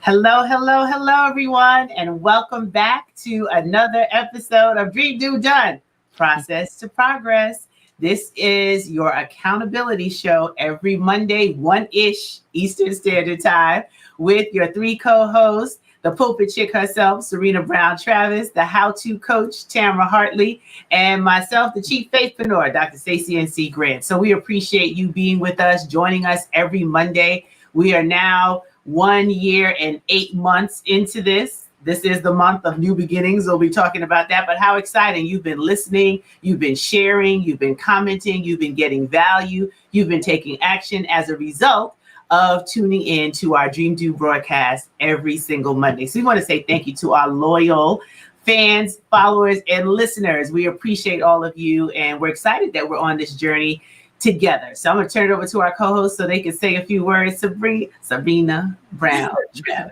Hello, hello, hello, everyone, and welcome back to another episode of Dream Do Done, Process to Progress. This is your accountability show every Monday, 1-ish Eastern Standard Time, with your three co-hosts, the Pulpit Chick herself, Serena Brown Travis, the how-to coach, Tamara Hartley, and myself, the Chief Faithpreneur, Dr. Stacie N.C. Grant. So we appreciate you being with us, joining us every Monday. We are now 1 year and 8 months into this. This is the month of new beginnings. We'll be talking about that, but how exciting. You've been listening, you've been sharing, you've been commenting, you've been getting value, you've been taking action as a result of tuning in to our Dream Do broadcast every single Monday. So we want to say thank you to our loyal fans, followers, and listeners. We appreciate all of you, and we're excited that we're on this journey together. So I'm going to turn it over to our co-host so they can say a few words. Serena Brown. Listen,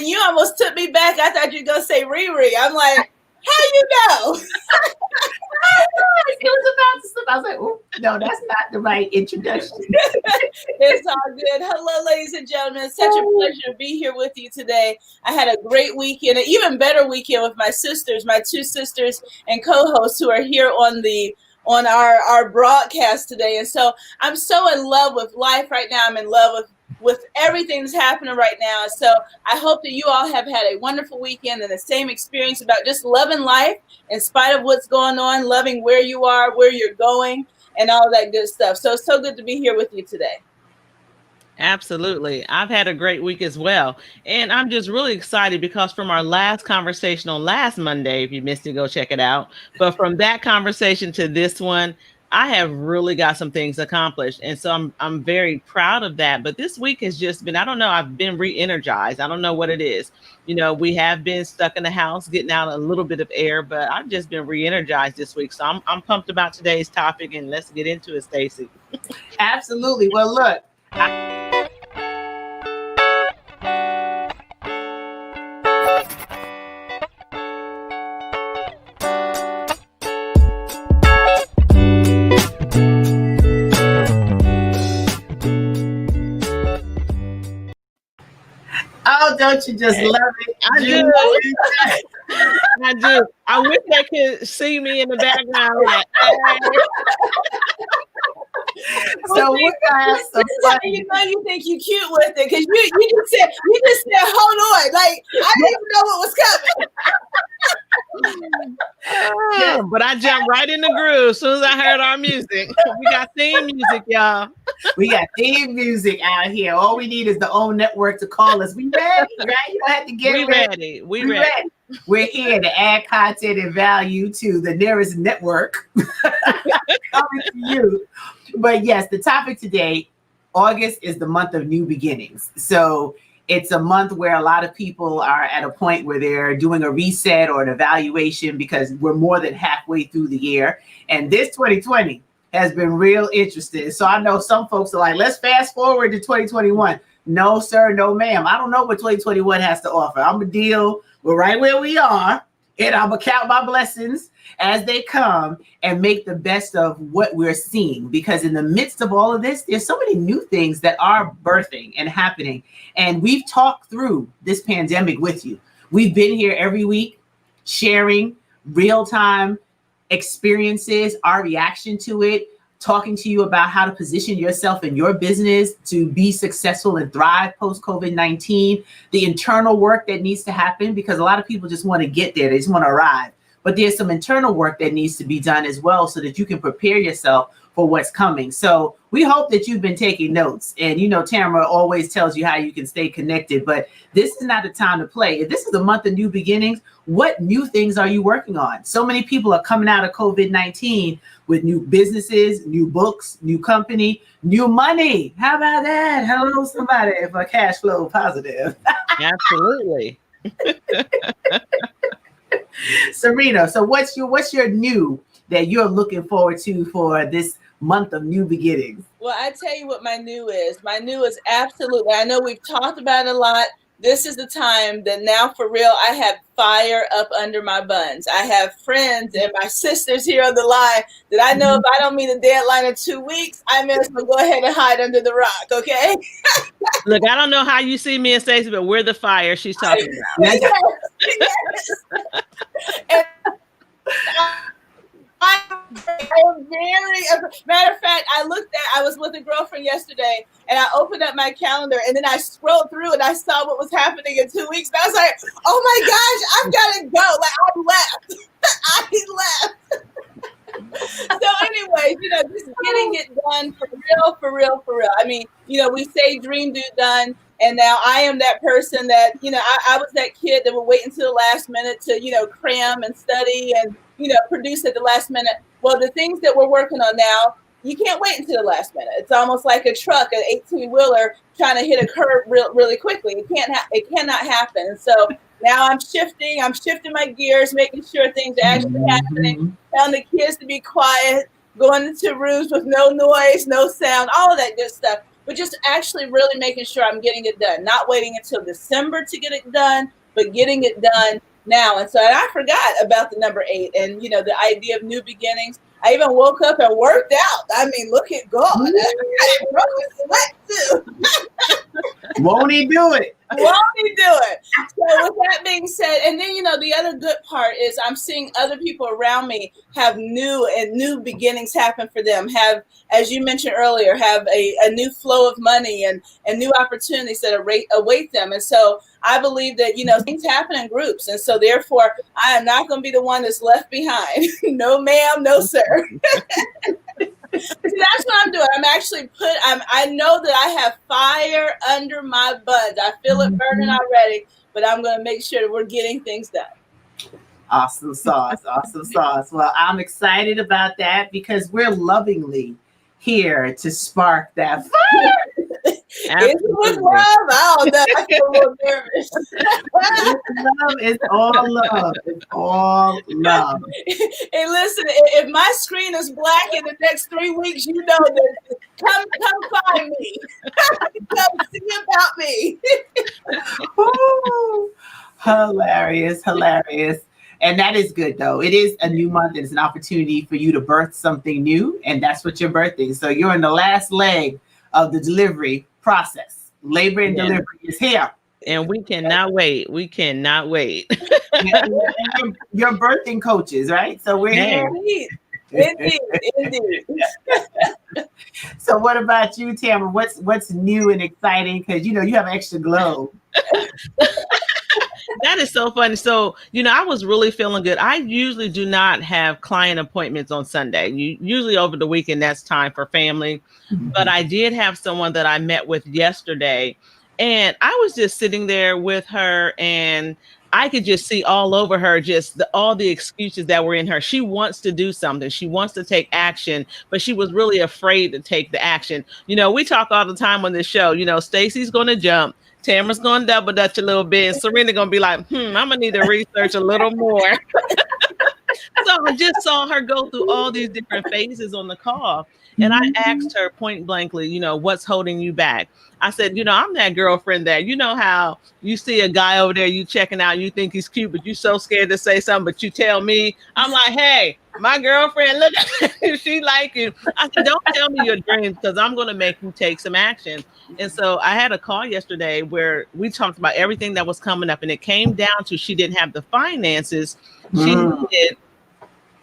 you almost took me back. I thought you were going to say Riri. I'm like, how you know? It was about to slip. I was like, oh, no, that's not the right introduction. It's all good. Hello, ladies and gentlemen. Such a pleasure to be here with you today. I had a great weekend, an even better weekend with my sisters, my two sisters and co-hosts who are here on our broadcast today. And so I'm so in love with life right now. I'm in love with everything that's happening right now. So I hope that you all have had a wonderful weekend and the same experience about just loving life in spite of what's going on, loving where you are, where you're going, and all that good stuff. So it's so good to be here with you today. Absolutely. I've had a great week as well. And I'm just really excited because from our last conversation on last Monday, if you missed it, go check it out. But from that conversation to this one, I have really got some things accomplished. And so I'm very proud of that. But this week has just been, I don't know, I've been re-energized. I don't know what it is. You know, we have been stuck in the house, getting out a little bit of air, but I've just been re-energized this week. So I'm pumped about today's topic, and let's get into it, Stacie. Absolutely. Well, look. Oh, don't you just love it? I do. I do. I wish they could see me in the background. Like, so we're gonna have some fun. You know, you think you cute with it because you just said hold on, like I didn't even know what was coming. But I jumped right in the groove as soon as I heard our music. We got theme music, y'all. We got theme music out here. All we need is the OWN network to call us. We ready, right? You don't have to get ready. We ready. We're here to add content and value to the nearest network coming to you. But yes, the topic today, August is the month of new beginnings. So it's a month where a lot of people are at a point where they're doing a reset or an evaluation because we're more than halfway through the year. And this 2020 has been real interesting. So I know some folks are like, let's fast forward to 2021. No, sir, no, ma'am. I don't know what 2021 has to offer. I'm going to deal with right where we are, and I'm going to count my blessings as they come and make the best of what we're seeing. Because in the midst of all of this, there's so many new things that are birthing and happening. And we've talked through this pandemic with you. We've been here every week sharing real-time experiences, our reaction to it, talking to you about how to position yourself in your business to be successful and thrive post-COVID-19, the internal work that needs to happen, because a lot of people just want to get there. They just want to arrive. But there's some internal work that needs to be done as well so that you can prepare yourself for what's coming. So we hope that you've been taking notes. And, you know, Tamara always tells you how you can stay connected, but this is not a time to play. If this is a month of new beginnings, what new things are you working on? So many people are coming out of COVID-19 with new businesses, new books, new company, new money. How about that? Hello, somebody, for cash flow positive. Absolutely. Serena, so what's your new that you're looking forward to for this month of new beginnings? Well, I tell you what my new is. My new is absolutely, I know we've talked about it a lot, this is the time that now for real, I have fire up under my buns. I have friends and my sisters here on the line that I know if I don't meet a deadline in 2 weeks, I may as well go ahead and hide under the rock, okay? Look, I don't know how you see me and Stacie, but we're the fire she's talking about. Yes. And I am very, matter of fact, I was with a girlfriend yesterday and I opened up my calendar and then I scrolled through and I saw what was happening in 2 weeks. And I was like, oh my gosh, I've got to go. Like, I left. I left. So anyways, just getting it done for real. I mean, we say dream, do, done. And now I am that person that, I was that kid that would wait until the last minute to, cram and study and, produce at the last minute. Well, the things that we're working on now, you can't wait until the last minute. It's almost like a truck, an 18-wheeler trying to hit a curve really quickly. It cannot happen. So now I'm shifting my gears, making sure things are actually happening, telling the kids to be quiet, going into rooms with no noise, no sound, all of that good stuff. But just actually really making sure I'm getting it done, not waiting until December to get it done, but getting it done now. And so I forgot about the number 8 and, the idea of new beginnings. I even woke up and worked out. I mean, look at God. I broke a sweat too. Won't he do it? Won't he do it? So with that being said, and then, the other good part is I'm seeing other people around me have new beginnings happen for them, have, as you mentioned earlier, have a new flow of money and new opportunities that await them. And so I believe that, things happen in groups. And so therefore, I am not going to be the one that's left behind. No, ma'am, no, sir. See, that's what I'm doing. I'm actually I know that I have fire under my buns. I feel it burning already, but I'm going to make sure that we're getting things done. Awesome sauce. Well, I'm excited about that because we're lovingly here to spark that fire. It's with love. I don't know. I feel a little nervous. It's all love. It's all love. Hey, listen, if my screen is black in the next 3 weeks, you know that come find me. Come see about me. Ooh, hilarious. And that is good, though. It is a new month. It's an opportunity for you to birth something new. And that's what you're birthing. So you're in the last leg of the delivery process. Labor and delivery is here. And we cannot wait. You're birthing coaches, right? So we're here. Indeed. So what about you, Tamara? What's new and exciting? Because, you have extra glow. That is so funny. So, I was really feeling good. I usually do not have client appointments on Sunday. Usually over the weekend, that's time for family. Mm-hmm. But I did have someone that I met with yesterday, and I was just sitting there with her, and I could just see all over her, just all the excuses that were in her. She wants to do something. She wants to take action, but she was really afraid to take the action. We talk all the time on this show, Stacie's going to jump. Tamara's going to double dutch a little bit. And Serena going to be like, I'm going to need to research a little more. So I just saw her go through all these different phases on the call. And I asked her point blankly, what's holding you back? I said, I'm that girlfriend that, how you see a guy over there, you checking out, you think he's cute, but you're so scared to say something, but you tell me. I'm like, hey, my girlfriend, look at her. She like you. I said, don't tell me your dreams because I'm going to make you take some action. And so I had a call yesterday where we talked about everything that was coming up, and it came down to she didn't have the finances. She needed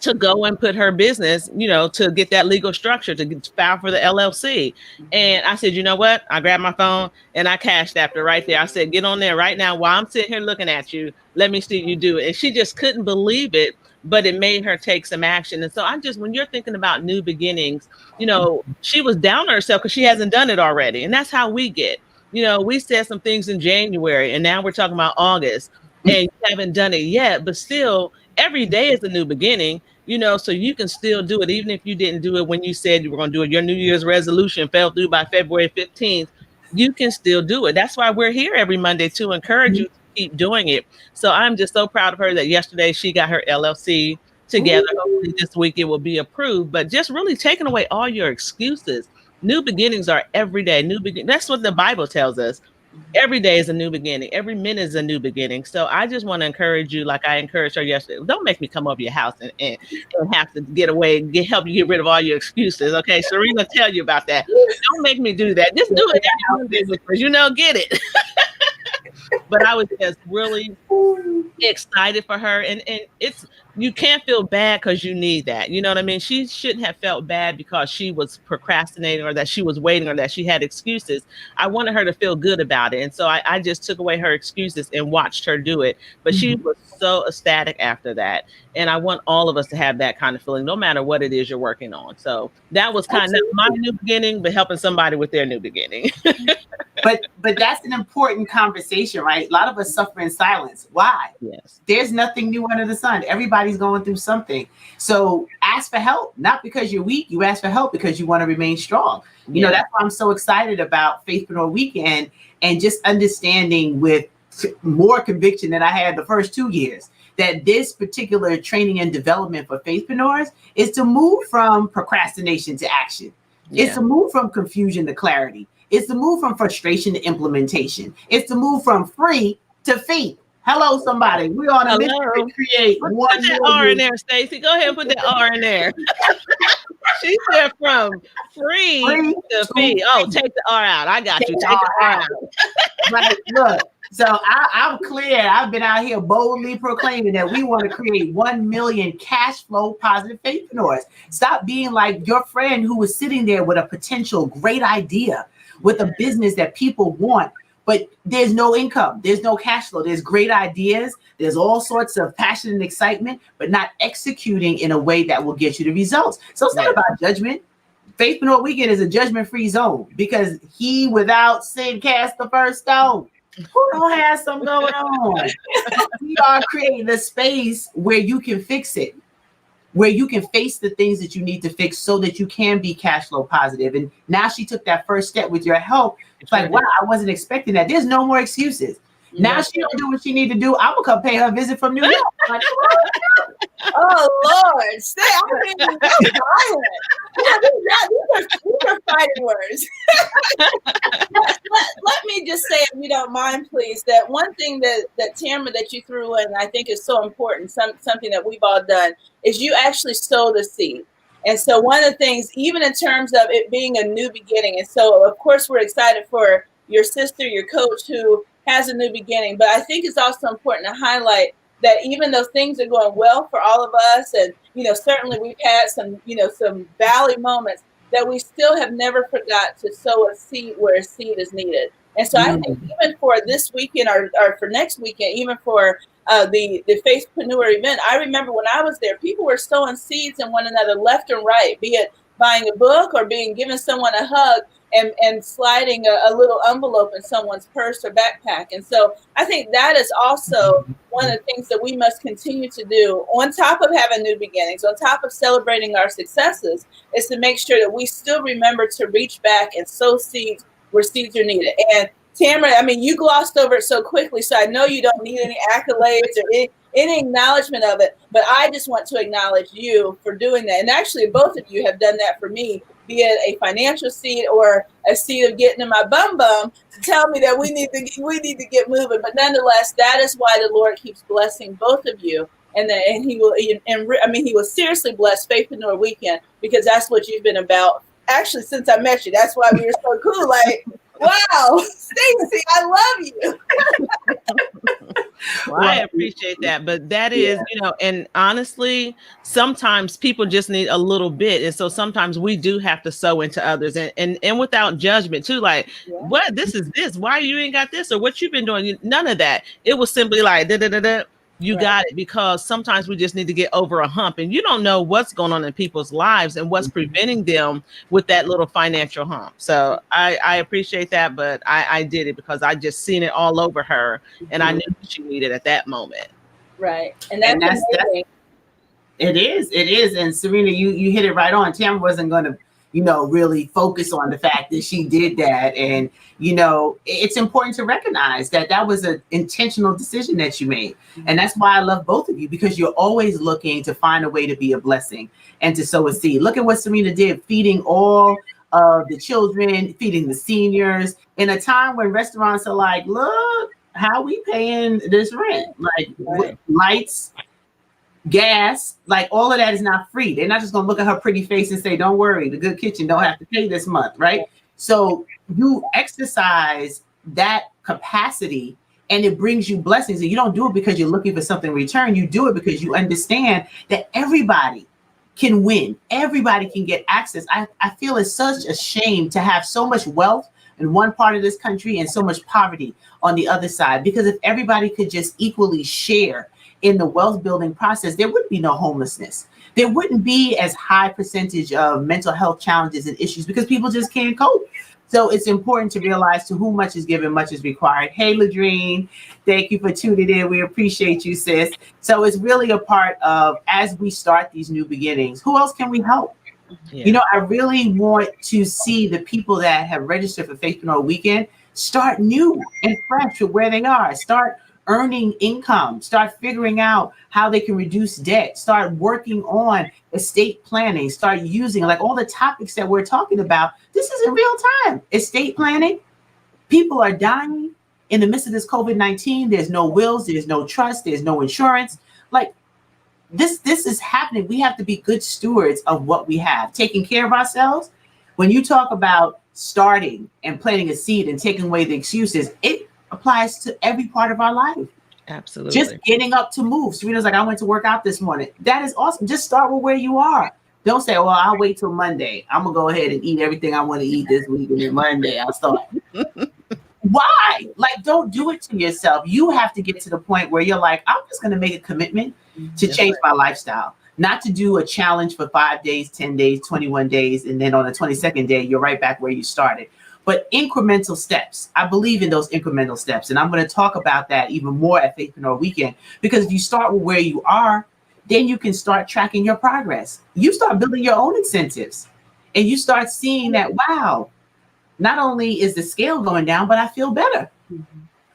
to go and put her business, to get that legal structure, to file for the LLC. And I said, you know what? I grabbed my phone and I cashed after right there. I said, get on there right now while I'm sitting here looking at you. Let me see you do it. And she just couldn't believe it, but it made her take some action. And so when you're thinking about new beginnings, she was down on herself because she hasn't done it already. And that's how we get, we said some things in January and now we're talking about August and you haven't done it yet, but still every day is a new beginning. So you can still do it, even if you didn't do it when you said you were going to do it. Your New Year's resolution fell through by February 15th. You can still do it. That's why we're here every Monday to encourage you to keep doing it. So I'm just so proud of her that yesterday she got her LLC together. Hopefully this week it will be approved, but just really taking away all your excuses. New beginnings are every day. That's what the Bible tells us. Every day is a new beginning. Every minute is a new beginning. So I just want to encourage you, like I encouraged her yesterday. Don't make me come over your house and have to get away, help you get rid of all your excuses. Okay, Serena, tell you about that. Don't make me do that. Just do it every Monday with us. Get it. But I was just really excited for her, and it's, you can't feel bad because you need that. You know what I mean? She shouldn't have felt bad because she was procrastinating or that she was waiting or that she had excuses. I wanted her to feel good about it, and so I just took away her excuses and watched her do it. But she was so ecstatic after that, and I want all of us to have that kind of feeling, no matter what it is you're working on. So that was kind of my new beginning, but helping somebody with their new beginning. But that's an important conversation, right? A lot of us suffer in silence. Why? Yes. There's nothing new under the sun. Everybody's going through something. So ask for help, not because you're weak. You ask for help because you want to remain strong. You know, that's why I'm so excited about Faithpreneur Weekend, and just understanding with more conviction than I had the first 2 years, that this particular training and development for faithpreneurs is to move from procrastination to action. It's to move from confusion to clarity. It's to move from frustration to implementation. It's to move from free to feet. Hello, somebody. We're on a mission to create Put one that R in there, Stacie. Go ahead and put that R in there. She said from free to fee. Oh, take the R out. I got you. Take the R out. Right, look. So I'm clear. I've been out here boldly proclaiming that we want to create 1 million cash flow positive faithpreneurs. Stop being like your friend who was sitting there with a potential great idea, with a business that people want, but there's no income, there's no cash flow, there's great ideas, there's all sorts of passion and excitement, but not executing in a way that will get you the results. So it's not about judgment. Faithpreneur Weekend is a judgment-free zone, because he without sin cast the first stone. Who don't have something going on? We are creating a space where you can fix it, where you can face the things that you need to fix so that you can be cash flow positive. And now she took that first step with your help. It's like, wow, I wasn't expecting that. There's no more excuses. Now she don't do what she need to do. I'm gonna come pay her a visit from New York. Like, oh Lord, stay! I'm being violent. These are fighting words. let me just say, if you don't mind, please, that one thing that Tamara, that you threw in, I think is so important. Something that we've all done is you actually sow the seed. And so one of the things, even in terms of it being a new beginning, and so of course we're excited for your sister, your coach, who has a new beginning. But I think it's also important to highlight that even though things are going well for all of us, and certainly we've had some valley moments, that we still have never forgot to sow a seed where a seed is needed. And so I think even for this weekend or for next weekend, even for the Faithpreneur event, I remember when I was there, people were sowing seeds in one another left and right, be it buying a book or giving someone a hug, and sliding a little envelope in someone's purse or backpack. And so I think that is also one of the things that we must continue to do, on top of having new beginnings, on top of celebrating our successes, is to make sure that we still remember to reach back and sow seeds where seeds are needed. And Tamara, I mean, you glossed over it so quickly, so I know you don't need any accolades or any acknowledgement of it, but I just want to acknowledge you for doing that. And actually, both of you have done that for me, be it a financial seed or a seed of getting in my bum to tell me that we need to get moving. But nonetheless, that is why the Lord keeps blessing both of you, and he will seriously bless Faithpreneur Weekend, because that's what you've been about. Actually, since I met you, that's why we were so cool. Like, wow, Stacie, I love you. Well, I appreciate that, but that is, and honestly, sometimes people just need a little bit, and so sometimes we do have to sow into others, and without judgment too. Like, what? This is this? Why you ain't got this? Or what you've been doing? None of that. It was simply like You got it, because sometimes we just need to get over a hump, and you don't know what's going on in people's lives and what's preventing them with that little financial hump. So I appreciate that, but I did it because I just seen it all over her, and I knew what she needed at that moment. Right. And that's it is. And Serena, you hit it right on. Tamara wasn't going to, really focus on the fact that she did that. And, it's important to recognize that was an intentional decision that you made. And that's why I love both of you, because you're always looking to find a way to be a blessing and to sow a seed. Look at what Serena did, feeding all of the children, feeding the seniors, in a time when restaurants are like, look, how we paying this rent? Like lights, gas, like all of that is not free. They're not just going to look at her pretty face and say, don't worry, the good kitchen don't have to pay this month, right? So you exercise that capacity and it brings you blessings. And you don't do it because you're looking for something in return. You do it because you understand that everybody can win. Everybody can get access. I feel it's such a shame to have so much wealth in one part of this country and so much poverty on the other side. Because if everybody could just equally share in the wealth building process, there would be no homelessness. There wouldn't be as high percentage of mental health challenges and issues because people just can't cope. So it's important to realize to whom much is given, much is required. Hey, Ladrine, thank you for tuning in. We appreciate you, sis. So it's really a part of, as we start these new beginnings, who else can we help? Yeah. You know, I really want to see the people that have registered for Faithpreneur Weekend start new and fresh with where they are. Start earning income, start figuring out how they can reduce debt, start working on estate planning, start using like all the topics that we're talking about. This is in real time. Estate planning. People are dying in the midst of this COVID-19. There's no wills, there's no trust, there's no insurance. Like this is happening. We have to be good stewards of what we have, taking care of ourselves. When you talk about starting and planting a seed and taking away the excuses, it applies to every part of our life. Absolutely. Just getting up to move. Serena's like, I went to work out this morning. That is awesome. Just start with where you are. Don't say, well, I'll wait till Monday. I'm going to go ahead and eat everything I want to eat this week. And then Monday I'll start. Why? Like, don't do it to yourself. You have to get to the point where you're like, I'm just going to make a commitment to change my lifestyle. Not to do a challenge for 5 days, 10 days, 21 days. And then on the 22nd day, you're right back where you started. But incremental steps. I believe in those incremental steps. And I'm going to talk about that even more at Faithpreneur Weekend, because if you start with where you are, then you can start tracking your progress. You start building your own incentives and you start seeing that, wow, not only is the scale going down, but I feel better.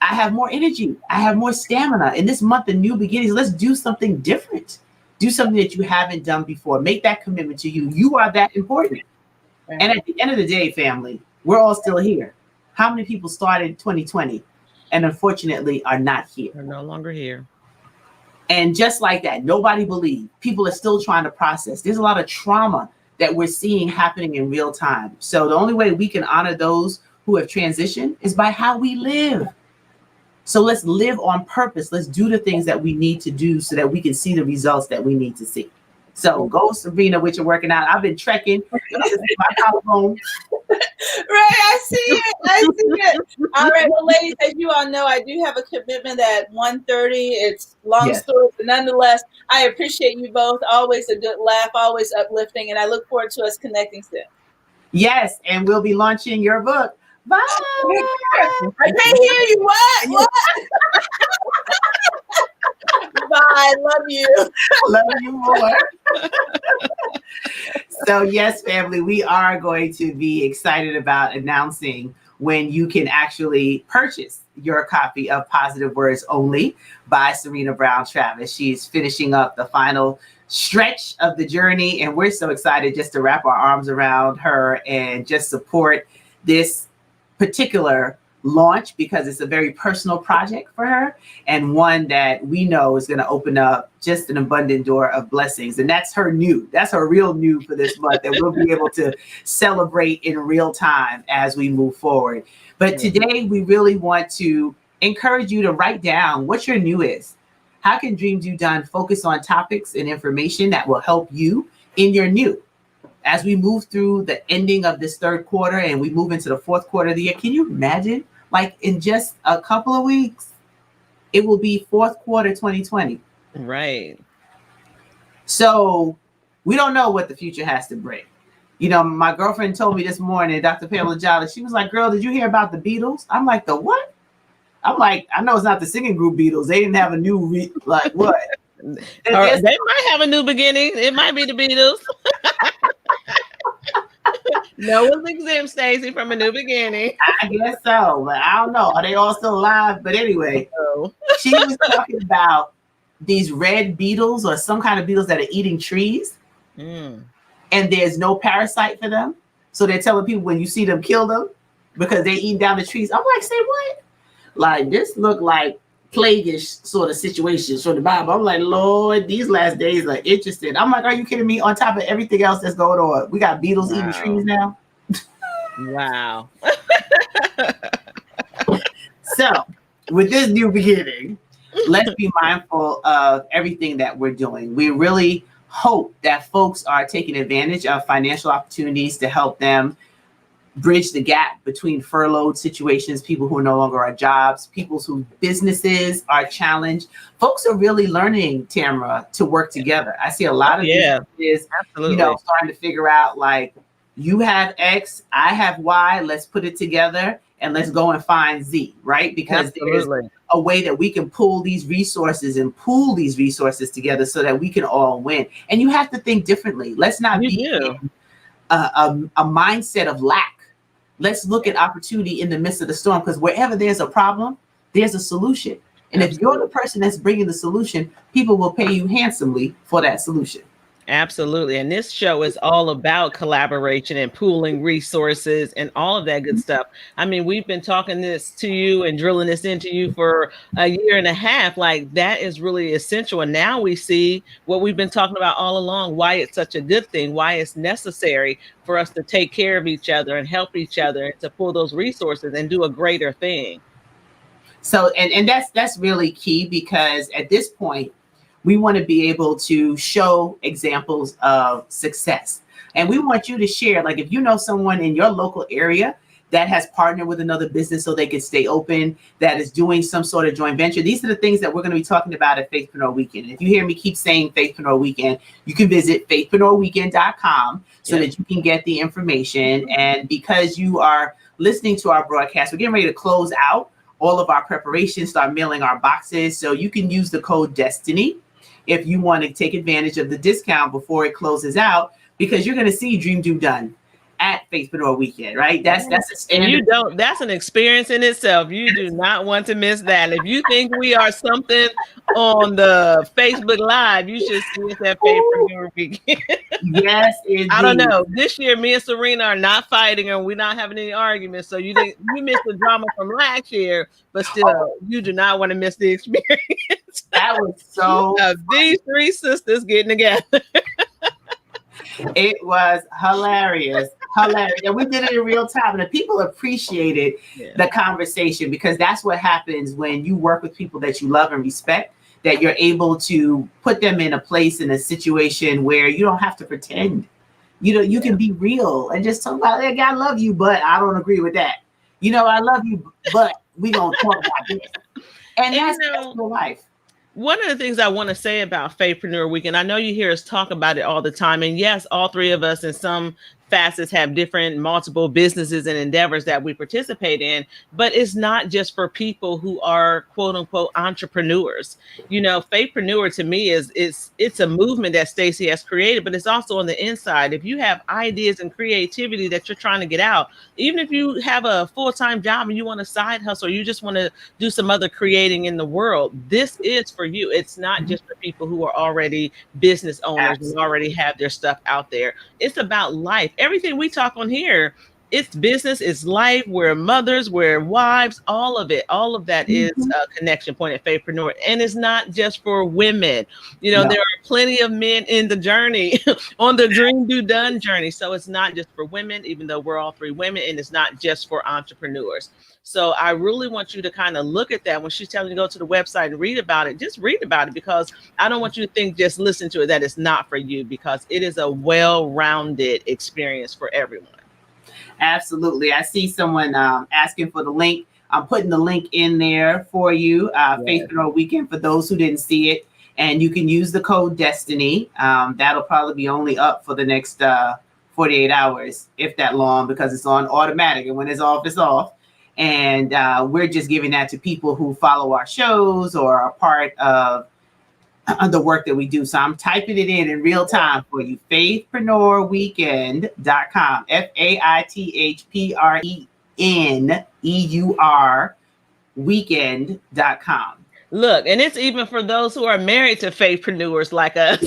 I have more energy. I have more stamina. In this month of new beginnings, let's do something different. Do something that you haven't done before. Make that commitment to you. You are that important. And at the end of the day, family, we're all still here. How many people started 2020 and unfortunately are not here? They're no longer here. And just like that, nobody believed. People are still trying to process. There's a lot of trauma that we're seeing happening in real time. So the only way we can honor those who have transitioned is by how we live. So let's live on purpose. Let's do the things that we need to do so that we can see the results that we need to see. So go, Serena, with your working out. I've been trekking. My collarbone. Right, I see it. I see it. All right, well, ladies, as you all know, I do have a commitment at 1:30. It's long story, but nonetheless, I appreciate you both. Always a good laugh, always uplifting, and I look forward to us connecting soon. Yes, and we'll be launching your book. Bye. I can't hear you. What? Bye. Love you. Love you more. So yes, family, we are going to be excited about announcing when you can actually purchase your copy of Positive Words Only by Serena Brown Travis. She's finishing up the final stretch of the journey, and we're so excited just to wrap our arms around her and just support this particular launch, because it's a very personal project for her and one that we know is going to open up just an abundant door of blessings. And that's her real new for this month, that we'll be able to celebrate in real time as we move forward. But today we really want to encourage you to write down what your new is. How can Dreams You Done focus on topics and information that will help you in your new? As we move through the ending of this third quarter and we move into the fourth quarter of the year, can you imagine? Like in just a couple of weeks, it will be fourth quarter 2020. Right. So we don't know what the future has to bring. You know, my girlfriend told me this morning, Dr. Pamela Jolly, she was like, girl, did you hear about the Beatles? I'm like, the what? I'm like, I know it's not the singing group Beatles. They didn't have a new, like what? They might have a new beginning. It might be the Beatles. No one's exempt, Stacie, from a new beginning. I guess so, but I don't know. Are they all still alive? But anyway, she was talking about these red beetles or some kind of beetles that are eating trees. And there's no parasite for them. So they're telling people when you see them, kill them because they eating down the trees. I'm like, say what? Like, this look like plaguish sort of situations from the Bible. I'm like, Lord, these last days are interesting. I'm like, are you kidding me? On top of everything else that's going on, we got beetles eating trees now. Wow. So with this new beginning, let's be mindful of everything that we're doing. We really hope that folks are taking advantage of financial opportunities to help them bridge the gap between furloughed situations, people who no longer are jobs, people whose businesses are challenged. Folks are really learning, Tamara, to work together. I see a lot of businesses, absolutely, starting to figure out, like, you have X, I have Y, let's put it together and let's go and find Z, right? Because there's a way that we can pull these resources and pool these resources together so that we can all win. And you have to think differently. Let's not be in a mindset of lack. Let's look at opportunity in the midst of the storm, because wherever there's a problem, there's a solution. And if you're the person that's bringing the solution, people will pay you handsomely for that solution. Absolutely. And this show is all about collaboration and pooling resources and all of that good stuff. I mean, we've been talking this to you and drilling this into you for a year and a half. Like, that is really essential. And now we see what we've been talking about all along, why it's such a good thing, why it's necessary for us to take care of each other and help each other and to pull those resources and do a greater thing. So, and that's really key, because at this point, we want to be able to show examples of success. And we want you to share, like, if you know someone in your local area that has partnered with another business so they can stay open, that is doing some sort of joint venture. These are the things that we're going to be talking about at Faithpreneur Weekend. And if you hear me keep saying Faithpreneur Weekend, you can visit faithpreneurweekend.com so that you can get the information. And because you are listening to our broadcast, we're getting ready to close out all of our preparations, start mailing our boxes. So you can use the code DESTINY if you want to take advantage of the discount before it closes out, because you're going to see Dream Do Done at Faithpreneur Weekend, right? That's a standard. And you don't, that's an experience in itself. You do not want to miss that. If you think we are something on the Facebook Live, you should see us at Faithpreneur Weekend. Yes, indeed. I don't know. This year, me and Serena are not fighting, and we're not having any arguments. So you missed the drama from last year, but still, you do not want to miss the experience. That was so these three sisters getting together. It was hilarious. And we did it in real time, and the people appreciated the conversation, because that's what happens when you work with people that you love and respect, that you're able to put them in a place, in a situation where you don't have to pretend. You can be real and just talk about, hey, I love you, but I don't agree with that. I love you, but we don't talk about this. And that's real life. One of the things I want to say about Faithpreneur Weekend, I know you hear us talk about it all the time. And yes, all three of us in some facets have different multiple businesses and endeavors that we participate in, but it's not just for people who are quote unquote entrepreneurs. Faithpreneur to me it's a movement that Stacie has created, but it's also on the inside. If you have ideas and creativity that you're trying to get out, even if you have a full-time job and you want a side hustle, or you just want to do some other creating in the world, this is for you. It's not just for people who are already business owners and already have their stuff out there. It's about life. Everything we talk on here, it's business, it's life. We're mothers, we're wives, all of it. All of that is a connection point at Faithpreneur. And it's not just for women. There are plenty of men in the journey, on the Dream Do Done journey. So it's not just for women, even though we're all three women, and it's not just for entrepreneurs. So I really want you to kind of look at that when she's telling you to go to the website and read about it. Just read about it, because I don't want you to think, just listen to it, that it's not for you, because it is a well-rounded experience for everyone. Absolutely. I see someone asking for the link. I'm putting the link in there for you. Faithpreneur Weekend, for those who didn't see it. And you can use the code DESTINY. That'll probably be only up for the next 48 hours, if that long, because it's on automatic. And when it's off, it's off. And we're just giving that to people who follow our shows or are part of the work that we do. So I'm typing it in real time for you. Faithpreneurweekend.com. FAITHPRENEUR weekend.com. Look, and it's even for those who are married to faithpreneurs like us.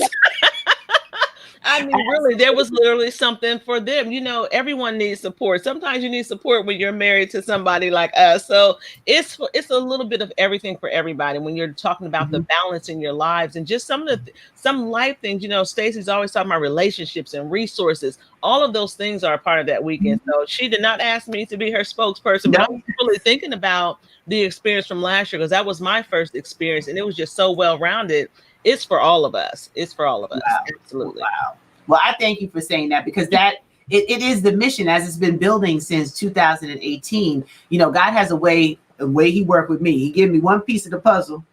I mean, really, there was literally something for them. You know, everyone needs support. Sometimes you need support when you're married to somebody like us. So it's a little bit of everything for everybody when you're talking about the balance in your lives and just some of some life things. You know, Stacie's always talking about relationships and resources. All of those things are a part of that weekend. So she did not ask me to be her spokesperson, but I'm really thinking about the experience from last year because that was my first experience and it was just so well rounded. It's for all of us. It's for all of us. Wow. Absolutely. Wow. Well, I thank you for saying that because that it is the mission as it's been building since 2018. You know, God has a way he worked with me. He gave me one piece of the puzzle.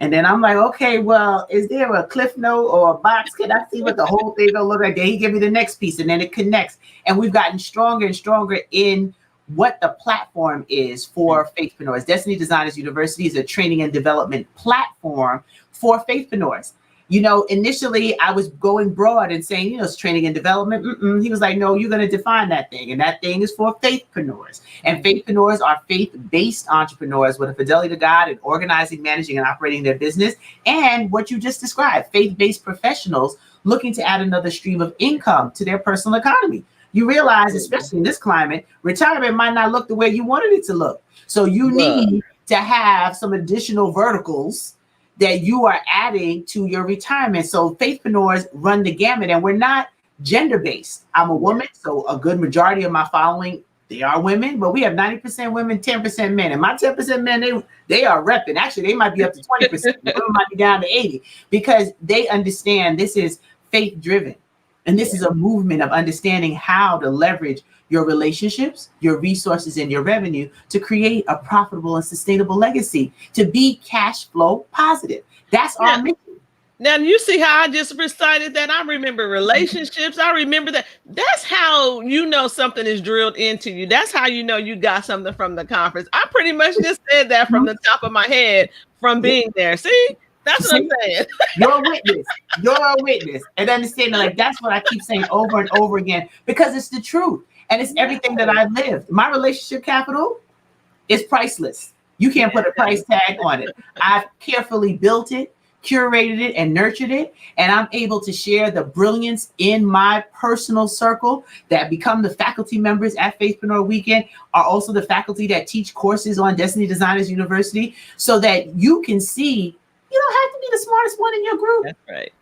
And then I'm like, okay, well, is there a cliff note or a box? Can I see what the whole thing gonna look like? Then he gave me the next piece and then it connects. And we've gotten stronger and stronger in what the platform is for Faithpreneurs. Destiny Designers University is a training and development platform for Faithpreneurs. You know, initially I was going broad and saying, you know, it's training and development. He was like, no, you're going to define that thing. And that thing is for Faithpreneurs. And Faithpreneurs are faith-based entrepreneurs with a fidelity to God and organizing, managing, and operating their business. And what you just described, faith-based professionals looking to add another stream of income to their personal economy. You realize, especially in this climate, retirement might not look the way you wanted it to look. So you need to have some additional verticals that you are adding to your retirement. So Faithpreneurs run the gamut, and we're not gender-based. I'm a woman, so a good majority of my following, they are women, but we have 90% women, 10% men. And my 10% men, they are repping. Actually, they might be up to 20%. Women might be down to 80 because they understand this is faith-driven. And this is a movement of understanding how to leverage your relationships, your resources, and your revenue to create a profitable and sustainable legacy, to be cash flow positive. That's our mission. Now, you see how I just recited that? I remember relationships. I remember that. That's how you know something is drilled into you. That's how you know you got something from the conference. I pretty much just said that from the top of my head from being there. See? That's what I'm saying. You're a witness. You're a witness. And understanding, like, that's what I keep saying over and over again, because it's the truth. And it's everything that I've lived. My relationship capital is priceless. You can't put a price tag on it. I've carefully built it, curated it, and nurtured it. And I'm able to share the brilliance in my personal circle that become the faculty members at Faithpreneur Weekend, are also the faculty that teach courses on Destiny Designers University, so that you can see you don't have to be the smartest one in your group. That's right.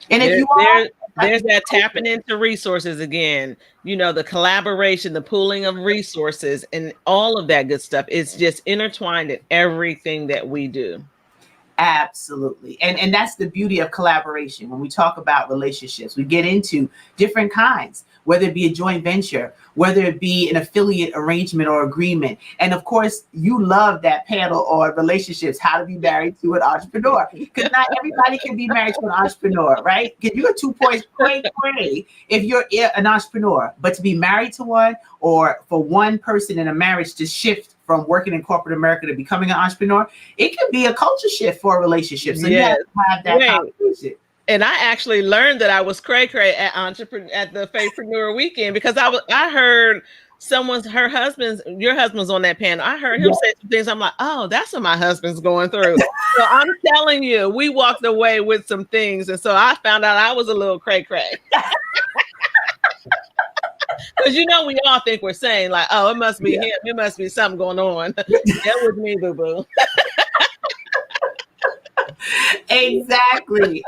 And if you are, there's that tapping into resources again, you know, the collaboration, the pooling of resources, and all of that good stuff. It's just intertwined in everything that we do. Absolutely. And that's the beauty of collaboration. When we talk about relationships, we get into different kinds, whether it be a joint venture, whether it be an affiliate arrangement or agreement. And of course, you love that panel on relationships, how to be married to an entrepreneur, because not everybody can be married to an entrepreneur, right? Because you got 2 points great if you're an entrepreneur, but to be married to one, or for one person in a marriage to shift from working in corporate America to becoming an entrepreneur, it can be a culture shift for a relationship. So you have to have that conversation. And I actually learned that I was cray-cray at the Faithpreneur Weekend, because I heard your husband's on that panel. I heard him say some things. I'm like, oh, that's what my husband's going through. So I'm telling you, we walked away with some things. And so I found out I was a little cray-cray. Because, you know, we all think we're saying like, oh, it must be him. It must be something going on. That was me, boo-boo. Exactly.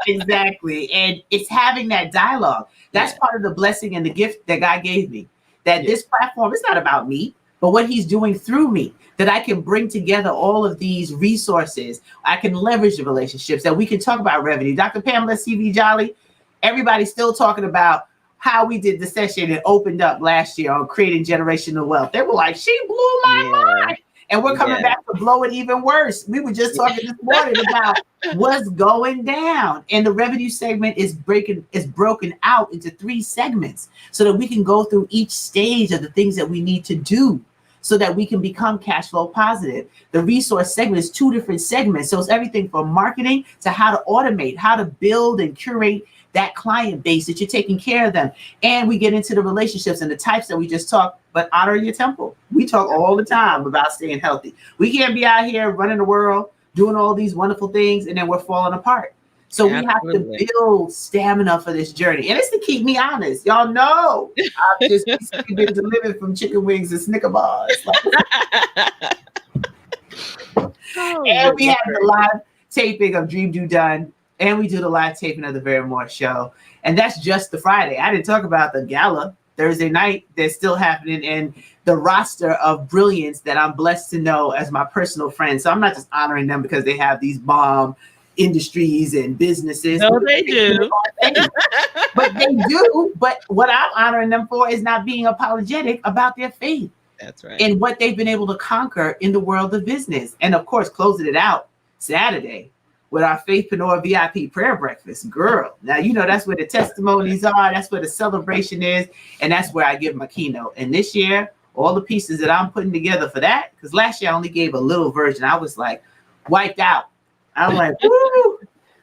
And it's having that dialogue. That's part of the blessing and the gift that God gave me. That this platform is not about me, but what he's doing through me, that I can bring together all of these resources. I can leverage the relationships, that we can talk about revenue. Dr. Pamela C.V. Jolly, everybody's still talking about how we did the session and opened up last year on creating generational wealth. They were like, she blew my mind. And we're coming back to blow it even worse. We were just talking this morning about what's going down. And the revenue segment is broken out into 3 segments so that we can go through each stage of the things that we need to do so that we can become cash flow positive. The resource segment is 2 different segments. So it's everything from marketing to how to automate, how to build and curate that client base, that you're taking care of them. And we get into the relationships and the types that we just talked, but honor your temple. We talk all the time about staying healthy. We can't be out here running the world, doing all these wonderful things, and then we're falling apart. So we have to build stamina for this journey. And it's to keep me honest. Y'all know I've just been delivered from chicken wings and Snicker bars. And we have the live taping of Dream Do Done. And we do the live taping of the Very More Show. And that's just the Friday. I didn't talk about the gala Thursday night that's still happening, and the roster of brilliance that I'm blessed to know as my personal friends. So I'm not just honoring them because they have these bomb industries and businesses. No, they do. But they do. But what I'm honoring them for is not being apologetic about their faith. That's right. And what they've been able to conquer in the world of business. And of course, closing it out Saturday with our Faithpreneur VIP prayer breakfast. Girl, now you know that's where the testimonies are, that's where the celebration is, and that's where I give my keynote. And this year, all the pieces that I'm putting together for that, because last year I only gave a little version. I was like wiped out. I'm like, woo,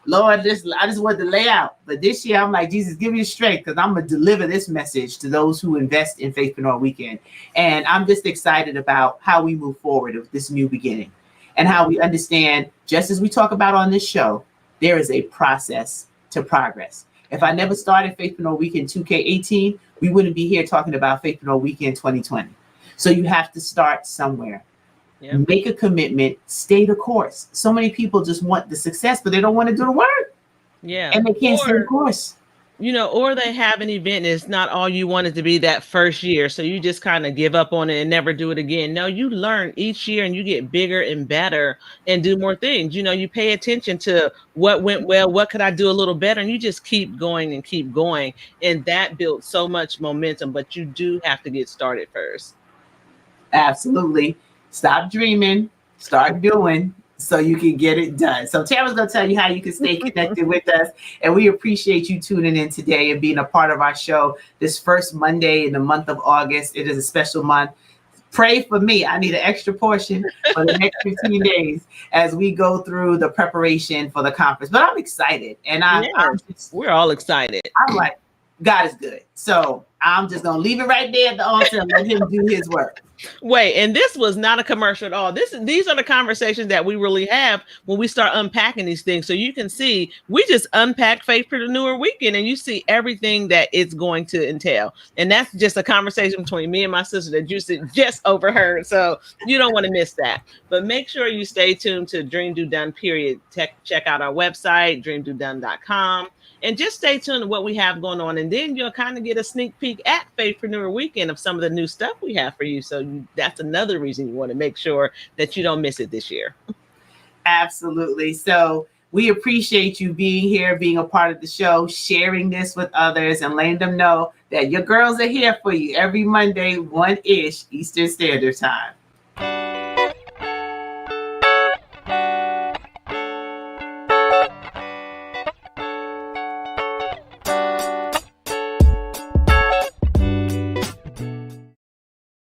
Lord, I just want to lay out. But this year I'm like, Jesus, give me the strength, because I'm going to deliver this message to those who invest in Faithpreneur Weekend. And I'm just excited about how we move forward with this new beginning. And how we understand, just as we talk about on this show, there is a process to progress. If I never started Faithpreneur Weekend 2K18, we wouldn't be here talking about Faithpreneur Weekend 2020. So you have to start somewhere. Yep. Make a commitment, stay the course. So many people just want the success, but they don't want to do the work. Yeah. And they can't stay the course. You know, or they have an event and it's not all you want it to be that first year. So you just kind of give up on it and never do it again. No, you learn each year and you get bigger and better and do more things. You know, you pay attention to what went well, what could I do a little better? And you just keep going and keep going. And that builds so much momentum, but you do have to get started first. Absolutely. Stop dreaming, start doing, so you can get it done. So Tamara's going to tell you how you can stay connected with us. And we appreciate you tuning in today and being a part of our show this first Monday in the month of August. It is a special month. Pray for me. I need an extra portion for the next 15 days as we go through the preparation for the conference. But I'm excited. And we're all excited. I'm like, God is good. So I'm just going to leave it right there at the altar and let him do his work. Wait, and this was not a commercial at all. These are the conversations that we really have when we start unpacking these things. So you can see, we just unpacked Faithpreneur Weekend and you see everything that it's going to entail. And that's just a conversation between me and my sister that you just overheard. So you don't want to miss that. But make sure you stay tuned to Dream Do Done, period. Check out our website, dreamdodone.com. And just stay tuned to what we have going on. And then you'll kind of get a sneak peek at Faithpreneur Weekend of some of the new stuff we have for you. So that's another reason you want to make sure that you don't miss it this year. Absolutely. So we appreciate you being here, being a part of the show, sharing this with others and letting them know that your girls are here for you every Monday, 1-ish Eastern Standard Time.